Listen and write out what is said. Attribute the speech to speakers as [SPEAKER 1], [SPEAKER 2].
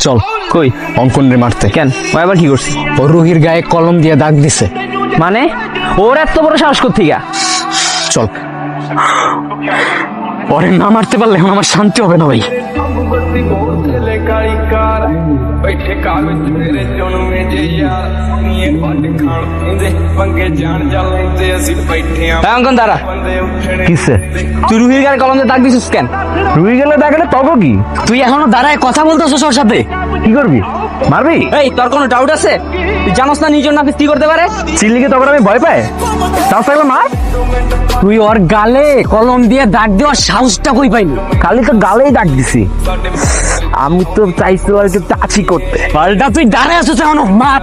[SPEAKER 1] চল
[SPEAKER 2] কই?
[SPEAKER 1] অঙ্কন রে মারতে।
[SPEAKER 2] কেন, ও আবার কি করছে?
[SPEAKER 1] ও রুহির গায়ে কলম দিয়ে দাগ দিছে।
[SPEAKER 2] মানে ওর এত বড় সাহস কোত্থেকে?
[SPEAKER 1] চল, পরে না মারতে পারলে এখন আমার শান্তি হবে না ভাই।
[SPEAKER 3] ਬੈਠੇ ਕਾਗਜ਼ ਤੇਰੇ ਜਨਮੇ ਜੇ ਯਾਰ ਨੀਏ ਵੱਟ ਖਾਣ ਪੀਂਦੇ ਪੰਗੇ ਜਾਣ ਜਾਂਦੇ ਅਸੀਂ ਬੈਠੇ ਆਂ
[SPEAKER 2] হ্যাঁ অঙ্কন দাঁড়া।
[SPEAKER 3] ਬੰਦੇ ਉੱਠਣੇ
[SPEAKER 1] কিসে?
[SPEAKER 2] তুই রুহির গায়ে কলম দিয়ে দাগ দিছিস কেন?
[SPEAKER 1] রুহি গেলে দাগলে তবে কি? তুই এখনো দাঁড়ায় কথা বলতেছস ওর সাথে? কি করবি? মারবি?
[SPEAKER 2] এই তোর কোনো ডাউট আছে? তুই জানোস না নিজের নাফিস কি করতে পারে?
[SPEAKER 1] চিল্লিকে তখন আমি ভয় পাই? তাও তাহলে মার। তুই ওর গালে কলম দিয়ে দাগ দেওয়ার সাহসটা কই পাইলি? খালি তো গালেই দাগ দিছি। আমি তো চাইছি আর একটু টাচি করতে। পাল্টা তুই দাঁড়ায় আছিস এখনো, মার।